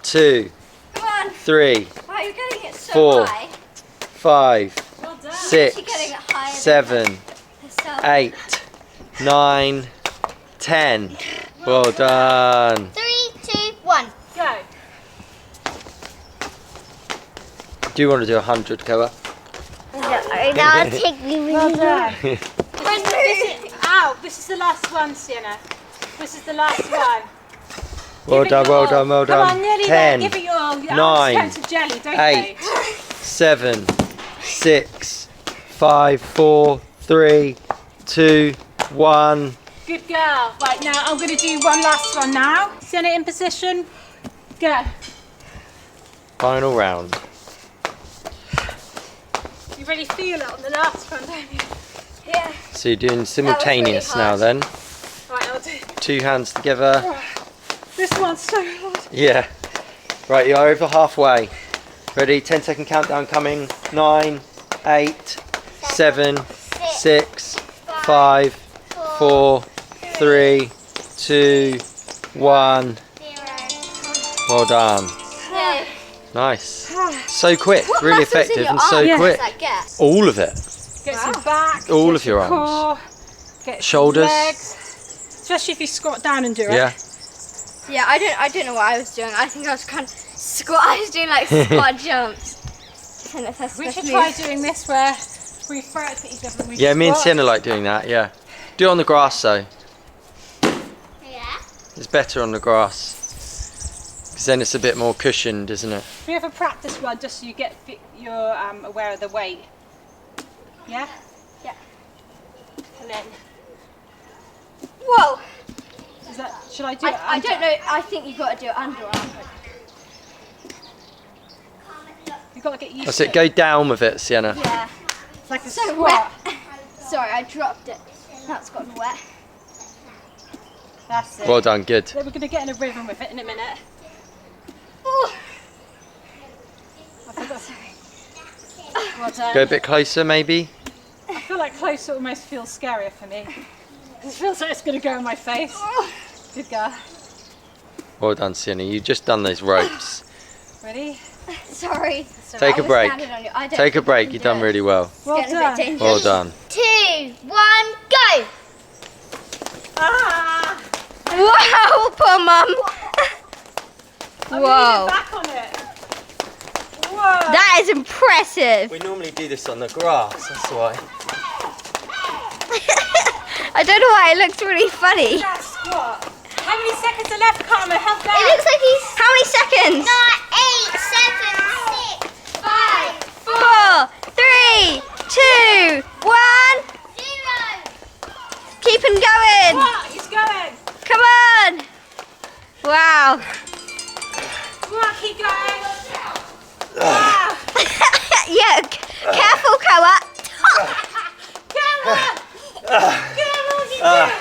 2, Come on. 3, Wow, you're getting it so 4. high. 5, Well done. 6, You're getting it higher than 7, yourself. 8, 9, 10. Well done. 3, 2, 1. Go. Do you want to do 100, Koa? That'll take me really long. Ow, this is the last one, Sienna. This is the last one. Well Give it done, your well all. done, well Come done. on, nearly 10, there. Give it your all. Your 9, arms turn to jelly, don't 8, they? 7, 6, 5, 4, 3, 2, 1. Good girl. Right, now I'm going to do one last one now. Send it in position. Go. Final round. You really feel it on the last one, don't you? Yeah. So you're doing simultaneous now then. Right, I'll do. 2 hands together. This one's so hard. Yeah. Right, you're over halfway. Ready? 10-second countdown coming. 9, 8, 7, 6, 5, 4, 3, 2, 1. Well done. No. Nice. So quick, What really muscles in effective your and so arms quick. does that get? All of it. Gets your back. All gets of your core, arms. Gets Shoulders. Your legs. Especially if you squat down and do it. Yeah. Yeah, I don't know what I was doing. I think I was kind of I was doing like squat jumps. And that's We should try doing this where we throw it at each other and we Yeah, me and squat. Sienna like doing that, yeah. Do it on the grass though. Yeah. It's better on the grass. Because then it's a bit more cushioned, isn't it? We have a practice one just so you're aware of the weight. Yeah? Yeah. And then, Whoa! should I do it? I don't know. I think you got to do it underarm. You've got to get used That's to it, go down with it, Sienna. Yeah. It's like a So squat. wet. Sorry, I dropped it. Now it's gotten wet. That's it. Well done, good. Then we're going to get in a rhythm with it in a minute. Ooh. I forgot. Well done. Go a bit closer maybe. I feel like closer almost feels scarier for me. It feels like it's going to go in my face. Good girl. Well done, Sienna. You've just done those ropes. Ready? Sorry. Take I a was break. standing on you. I don't Take a think I break, can you've do done it. really well. Well Getting a bit done. dangerous. Well done. 2, 1, go! Ah! Wow, poor mum. I'm Whoa. back on it. Whoa. That is impressive. We normally do this on the grass, that's why. I don't know why it looks really funny. That squat. How many seconds are left, Carmen? Help It that. looks like he's How many seconds? 8, 7, 6, 5, 4, 3, 2, 1. 0. Keep him going. What? He's going. Come on. Wow. Come on, keep going. Wow. Yeah, careful, Koa. Come on. Come on, keep going.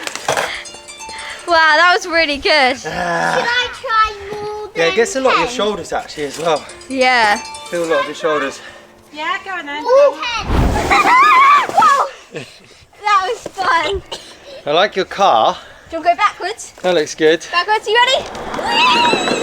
Wow, that was really good. Should I try more than Yeah, it gets a lot of your 10? shoulders actually as well. Yeah. Feel a lot of your shoulders. Yeah, go on then. More 10. Whoa. That was fun. I like your car. Do you want to go backwards? That looks good. Backwards, you ready?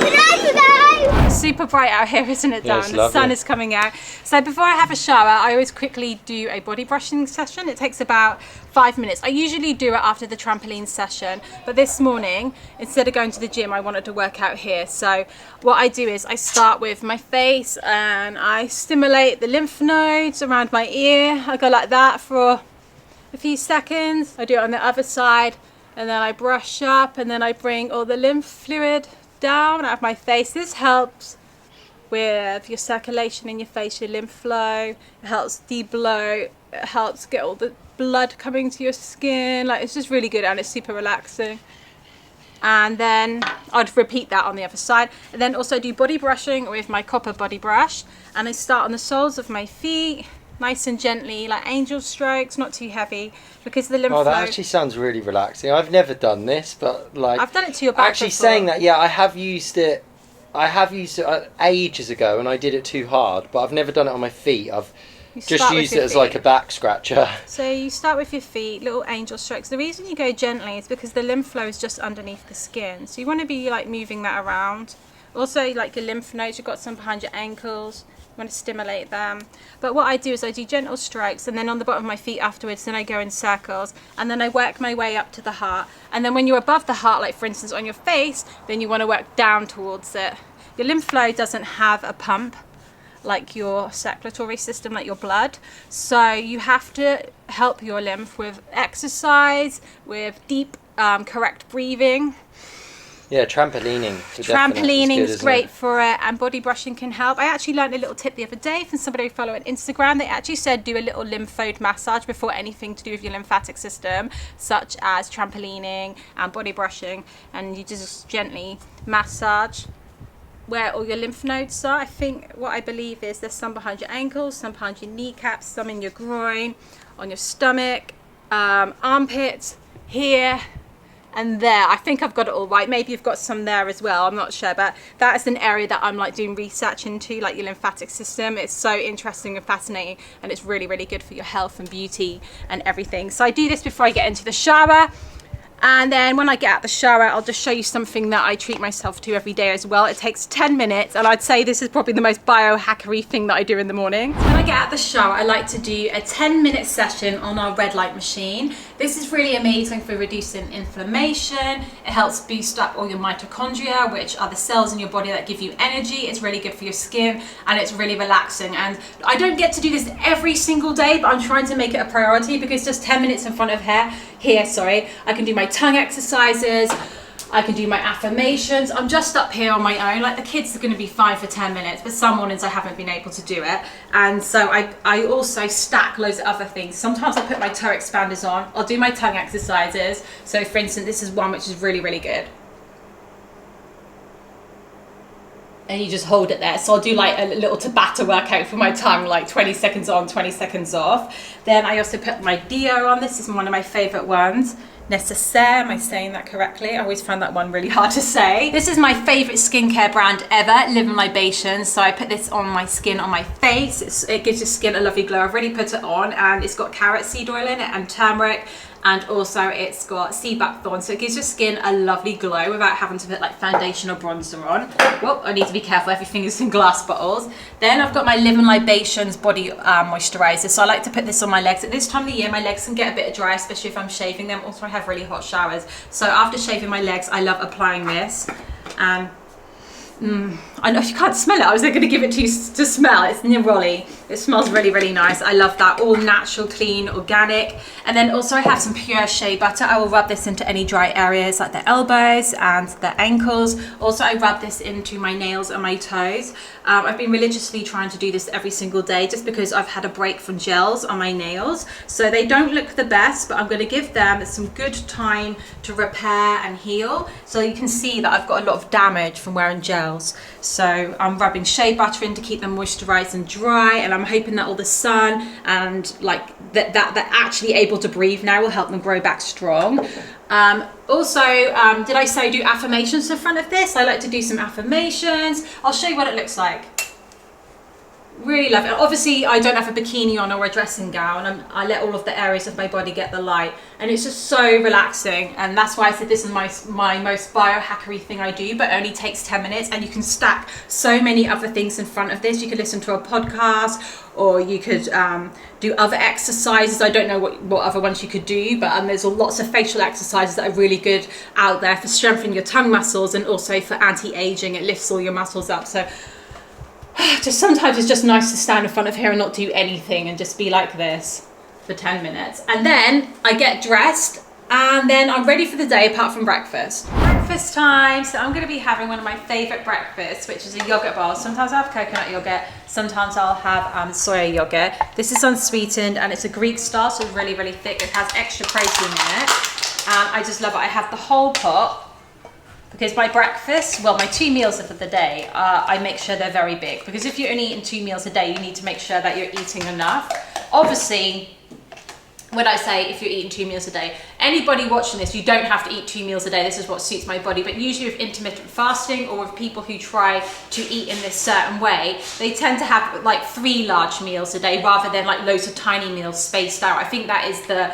Let's It's super bright out here, isn't it, Yeah, Dan? it's The lovely. sun is coming out. So before I have a shower, I always quickly do a body brushing session. It takes about 5 minutes. I usually do it after the trampoline session, but this morning, instead of going to the gym, I wanted to work out here. So what I do is I start with my face and I stimulate the lymph nodes around my ear. I go like that for a few seconds. I do it on the other side, and then I brush up, and then I bring all the lymph fluid down out of my face. This helps with your circulation in your face, your lymph flow. It helps debloat. It helps get all the blood coming to your skin. Like, it's just really good, and it's super relaxing. And then I'd repeat that on the other side, and then also do body brushing with my copper body brush, and I start on the soles of my feet, nice and gently, like angel strokes, not too heavy, because the lymph Oh, that flow. actually sounds really relaxing. I've never done this, but like I've done it to your back actually before. saying that, yeah, I have used it. I have used it ages ago, and I did it too hard. But I've never done it on my feet. I've You just start with used your it as like a feet. back scratcher. So you start with your feet, little angel strokes. The reason you go gently is because the lymph flow is just underneath the skin. So you want to be like moving that around. Also, like your lymph nodes, you've got some behind your ankles. You want to stimulate them. But what I do is I do gentle strokes, and then on the bottom of my feet afterwards, then I go in circles, and then I work my way up to the heart. And then when you're above the heart, like for instance on your face, then you want to work down towards it. Your lymph flow doesn't have a pump like your circulatory system, like your blood. So you have to help your lymph with exercise, with deep, correct breathing. Yeah, trampolining. Trampolining is great for it, and body brushing can help. I actually learned a little tip the other day from somebody I follow on Instagram. They actually said do a little lymph massage before anything to do with your lymphatic system, such as trampolining and body brushing, and you just gently massage where all your lymph nodes are. I believe is there's some behind your ankles, some behind your kneecaps, some in your groin, on your stomach, armpits, here and there. I think I've got it all right. Maybe you've got some there as well, I'm not sure, but that is an area that I'm like doing research into, like your lymphatic system. It's so interesting and fascinating, and it's really, really good for your health and beauty and everything. So I do this before I get into the shower. And then when I get out the shower, I'll just show you something that I treat myself to every day as well. It takes 10 minutes, and I'd say this is probably the most biohackery thing that I do in the morning. So when I get out the shower, I like to do a 10-minute session on our red light machine. This is really amazing for reducing inflammation. It helps boost up all your mitochondria, which are the cells in your body that give you energy. It's really good for your skin, and it's really relaxing. And I don't get to do this every single day, but I'm trying to make it a priority, because just 10 minutes in front of here, I can do my tongue exercises, I can do my affirmations. I'm just up here on my own. Like, the kids are going to be fine for 10 minutes, but some mornings I haven't been able to do it. And so I also stack loads of other things. Sometimes I put my toe expanders on. I'll do my tongue exercises. So for instance, this is one which is really, really good. And you just hold it there. So I'll do like a little Tabata workout for my tongue, like 20 seconds on, 20 seconds off. Then I also put my Dio on. This is one of my favorite ones. Necessaire, am I saying that correctly? I always find that one really hard to say. This is my favorite skincare brand ever, Live and Libations. So I put this on my skin, on my face. It gives your skin a lovely glow. I've already put it on, and it's got carrot seed oil in it and turmeric. And also it's got sea buckthorn, so it gives your skin a lovely glow without having to put like foundation or bronzer on. Whoop, I need to be careful, everything is in glass bottles. Then I've got my Live and Libations body moisturizer. So I like to put this on my legs. At this time of the year, my legs can get a bit dry, especially if I'm shaving them. Also, I have really hot showers. So after shaving my legs, I love applying this. I know you can't smell it. I was going to give it to you to smell. It's neroli. It smells really, really nice. I love that. All natural, clean, organic. And then also I have some pure shea butter. I will rub this into any dry areas like the elbows and the ankles. Also, I rub this into my nails and my toes. I've been religiously trying to do this every single day, just because I've had a break from gels on my nails. So they don't look the best, but I'm going to give them some good time to repair and heal. So you can see that I've got a lot of damage from wearing gels. So I'm rubbing shea butter in to keep them moisturized and dry, and I'm hoping that all the sun and like that they're actually able to breathe now will help them grow back strong. Also, did I say do affirmations in front of this? I like to do some affirmations. I'll show you what it looks like. Really love it. Obviously, I don't have a bikini on or a dressing gown. I let all of the areas of my body get the light, and it's just so relaxing. And that's why I said this is my most biohackery thing I do, but it only takes 10 minutes, and you can stack so many other things in front of this. You could listen to a podcast, or you could do other exercises. I don't know what other ones you could do, but there's lots of facial exercises that are really good out there for strengthening your tongue muscles, and also for anti-aging. It lifts all your muscles up. So just sometimes it's just nice to stand in front of here and not do anything and just be like this for 10 minutes. And then I get dressed, and then I'm ready for the day apart from breakfast. Breakfast time. So I'm going to be having one of my favorite breakfasts, which is a yogurt bowl. Sometimes I have coconut yogurt, sometimes I'll have soya yogurt. This is unsweetened, and it's a Greek style, so it's really, really thick. It has extra protein in it. I just love it. I have the whole pot, because my breakfast, well, my 2 meals of the day, I make sure they're very big. Because if you're only eating 2 meals a day, you need to make sure that you're eating enough. Obviously, when I say if you're eating 2 meals a day, anybody watching this, you don't have to eat 2 meals a day. This is what suits my body. But usually with intermittent fasting, or with people who try to eat in this certain way, they tend to have like 3 large meals a day rather than like loads of tiny meals spaced out. I think that is the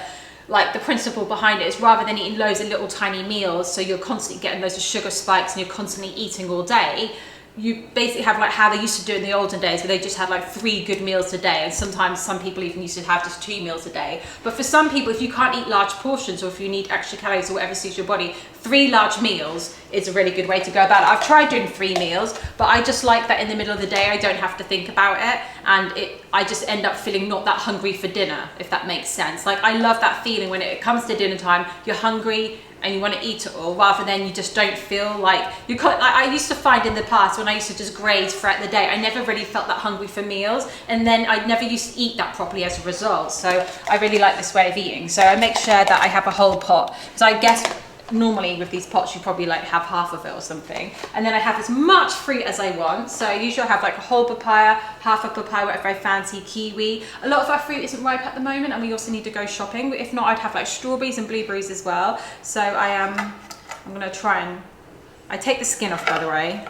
principle behind it, is rather than eating loads of little tiny meals, so you're constantly getting loads of sugar spikes and you're constantly eating all day, you basically have like how they used to do in the olden days, where they just had like 3 good meals a day. And sometimes some people even used to have just 2 meals a day. But for some people, if you can't eat large portions, or if you need extra calories or whatever suits your body, 3 large meals is a really good way to go about it. I've tried doing 3 meals, but I just like that in the middle of the day I don't have to think about it. and I just end up feeling not that hungry for dinner, if that makes sense. Like, I love that feeling when it comes to dinner time, you're hungry and you want to eat it all, rather than you just don't feel like you can't. I used to find in the past when I used to just graze throughout the day, I never really felt that hungry for meals, and then I never used to eat that properly as a result. So I really like this way of eating. So I make sure that I have a whole pot. So I guess normally with these pots you probably like have half of it or something, and then I have as much fruit as I want. So usually I have like a whole papaya, half a papaya, whatever I fancy, kiwi. A lot of our fruit isn't ripe at the moment, and we also need to go shopping. But if not, I'd have like strawberries and blueberries as well. So I'm gonna try and I take the skin off, by the way,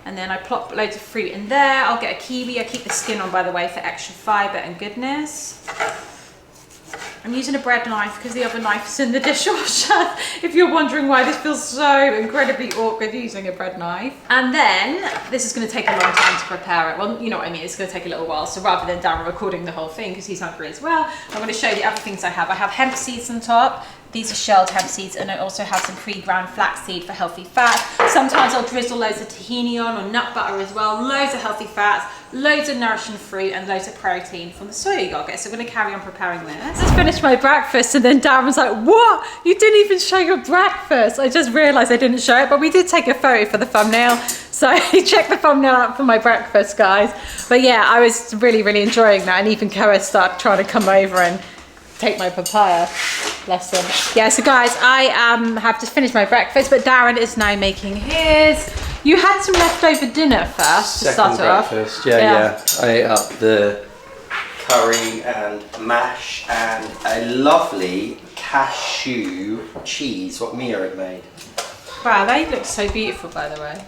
and then I plop loads of fruit in there. I'll get a kiwi. I keep the skin on, by the way, for extra fibre and goodness. I'm using a bread knife because the other knife's in the dishwasher. If you're wondering why this feels so incredibly awkward using a bread knife. And then this is going to take a long time to prepare it. Well, you know what I mean, it's going to take a little while. So rather than Darren recording the whole thing because he's hungry as well, I'm going to show you the other things I have. I have hemp seeds on top. These are shelled hemp seeds, and I also have some pre-ground flaxseed for healthy fat. Sometimes I'll drizzle loads of tahini on, or nut butter as well. Loads of healthy fats, loads of nourishing fruit, and loads of protein from the soy yogurt. So I'm going to carry on preparing this. I just finished my breakfast, and then Darren's like, "What? You didn't even show your breakfast?" I just realised I didn't show it, but we did take a photo for the thumbnail. So check the thumbnail out for my breakfast, guys. But yeah, I was really, really enjoying that, and even Koa started trying to come over and take my papaya lesson. Yeah, so guys, I have just finished my breakfast, but Darren is now making his. You had some leftover dinner first to start breakfast. off. Yeah. I ate up the curry and mash and a lovely cashew cheese, what Mia had made. Wow, they look so beautiful, by the way.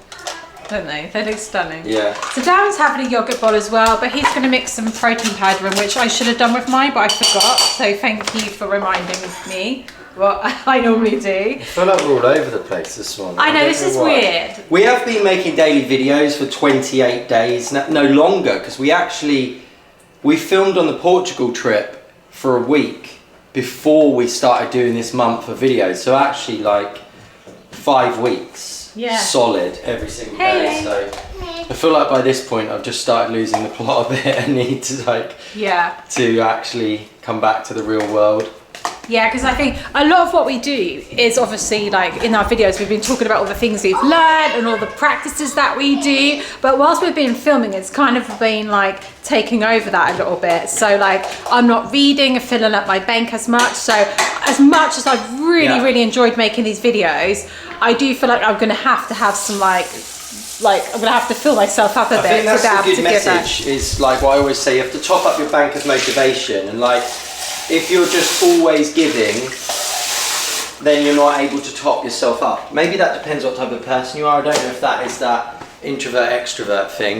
Don't they? They look stunning. Yeah. So Darren's having a yogurt bowl as well, but he's going to mix some protein powder in, which I should have done with mine, but I forgot. So thank you for reminding me what I normally do. I feel like we're all over the place this morning. I know, this is weird. We have been making daily videos for 28 days, no longer, because we filmed on the Portugal trip for a week before we started doing this month of videos. So actually like 5 weeks. Yeah. Solid every single day. So I feel like by this point I've just started losing the plot a bit and need to to actually come back to the real world. Yeah, because I think a lot of what we do is obviously like in our videos we've been talking about all the things we've learned and all the practices that we do, but whilst we've been filming it's kind of been like taking over that a little bit. So like I'm not reading and filling up my bank as much. So as much as I've really enjoyed making these videos, I do feel like I'm going to have some like I'm going to have to fill myself up a bit. I think that's to a good message. Is like what I always say, you have to top up your bank of motivation, and like if you're just always giving, then you're not able to top yourself up. Maybe that depends what type of person you are. I don't know if that is that introvert extrovert thing.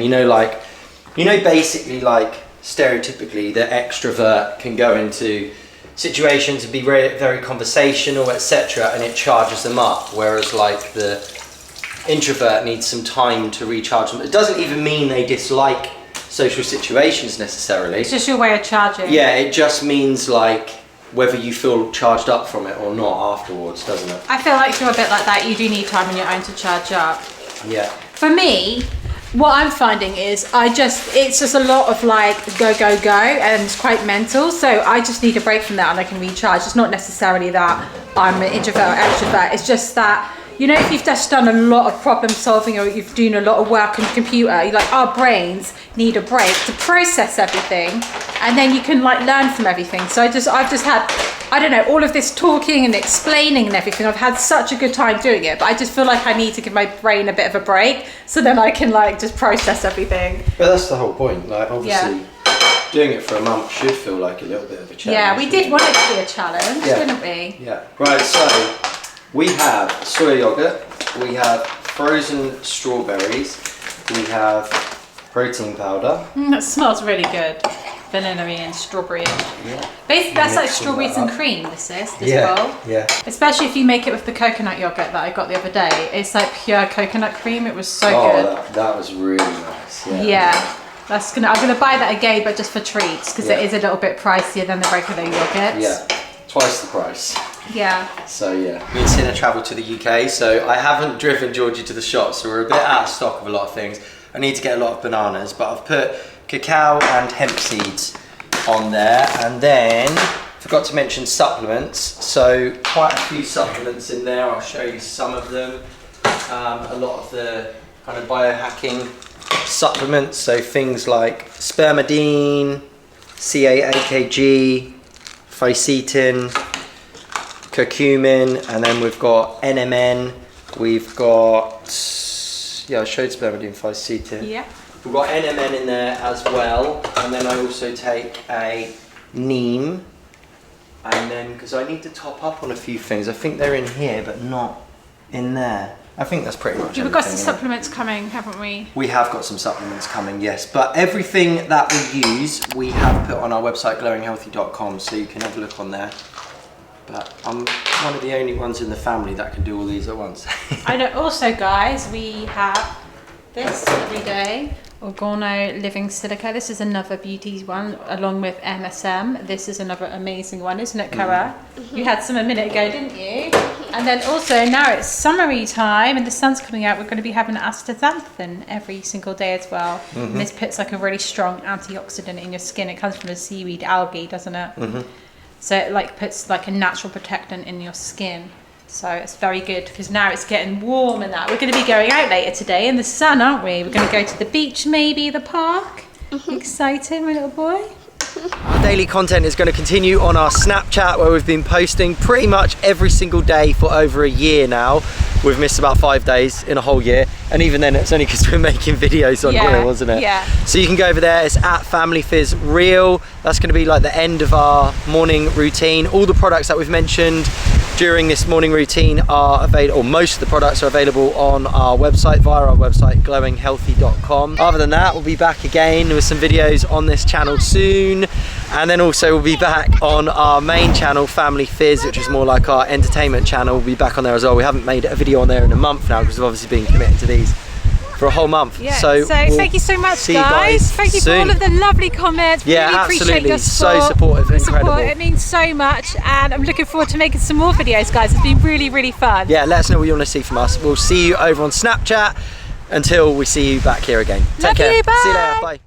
Basically like stereotypically the extrovert can go into situations and be very, very conversational, etc., and it charges them up, whereas like the introvert needs some time to recharge them. It doesn't even mean they dislike social situations necessarily. It's just your way of charging. Yeah, it just means like whether you feel charged up from it or not afterwards, doesn't it? I feel like you're a bit like that. You do need time on your own to charge up. Yeah. For me, what I'm finding is it's just a lot of like go, and it's quite mental. So I just need a break from that and I can recharge. It's not necessarily that I'm an introvert or extrovert. It's just that, if you've just done a lot of problem solving or you've done a lot of work on the computer, our brains need a break to process everything, and then you can like learn from everything. So I've just had, I don't know, all of this talking and explaining and everything. I've had such a good time doing it, but I just feel like I need to give my brain a bit of a break so then I can like just process everything. But that's the whole point. Like obviously doing it for a month should feel like a little bit of a challenge. Yeah, we did want it to be a challenge, didn't we? Yeah. Right, so we have soy yogurt, we have frozen strawberries, we have protein powder. That smells really good. Vanilla and strawberry. Yeah. Basically, that's like strawberries and cream, this bowl. Yeah. Especially if you make it with the coconut yogurt that I got the other day. It's like pure coconut cream. It was so good. That was really nice. Yeah. I'm gonna buy that again, but just for treats, because it is a little bit pricier than the regular yogurt. Yeah. Twice the price. Yeah. So yeah. Me and Tina travelled to the UK, so I haven't driven Georgie to the shop, so we're a bit out of stock of a lot of things. I need to get a lot of bananas, but I've put cacao and hemp seeds on there. And then forgot to mention supplements, so quite a few supplements in there. I'll show you some of them. A lot of the kind of biohacking supplements, so things like spermidine, CA-AKG, fisetin, curcumin, and then we've got NMN, we've got, yeah, I showed spermidine, fisetin. Yeah. We've got NMN in there as well, and then I also take a neem, and then, because I need to top up on a few things, I think they're in here, but not in there. I think that's pretty much We've got everything, some supplements coming, haven't we? We have got some supplements coming, yes. But everything that we use, we have put on our website, glowinghealthy.com, so you can have a look on there. But I'm one of the only ones in the family that can do all these at once. I know. Also, guys, we have this every day. Organo Living Silica. This is another beauty one, along with MSM. This is another amazing one, isn't it, Cara? You had some a minute ago, didn't you? And then also, now it's summery time and the sun's coming out, we're going to be having astaxanthin every single day as well. And this puts like a really strong antioxidant in your skin. It comes from the seaweed algae, doesn't it? So it like puts like a natural protectant in your skin. So it's very good because now it's getting warm and that. We're going to be going out later today in the sun, aren't we? We're going to go to the beach, maybe the park. Excited, my little boy? Our daily content is going to continue on our Snapchat, where we've been posting pretty much every single day for over a year now. We've missed about 5 days in a whole year, and even then it's only because we're making videos on here, wasn't it? Yeah. So you can go over there, it's at Family Fizz Real. That's going to be like the end of our morning routine. All the products that we've mentioned during this morning routine are available, or most of the products are available on our website, via our website, glowinghealthy.com. Other than that, we'll be back again with some videos on this channel soon. And then also we'll be back on our main channel, Family Fizz, which is more like our entertainment channel. We'll be back on there as well. We haven't made a video on there in a month now because we've obviously been committed to these for a whole month. Yeah. So thank you so much, guys. Thank you for all of the lovely comments. Yeah, really absolutely. Appreciate your support. So supportive, incredible. It means so much, and I'm looking forward to making some more videos, guys. It's been really, really fun. Yeah, let us know what you want to see from us. We'll see you over on Snapchat until we see you back here again. Take care. Bye. See you later. Bye.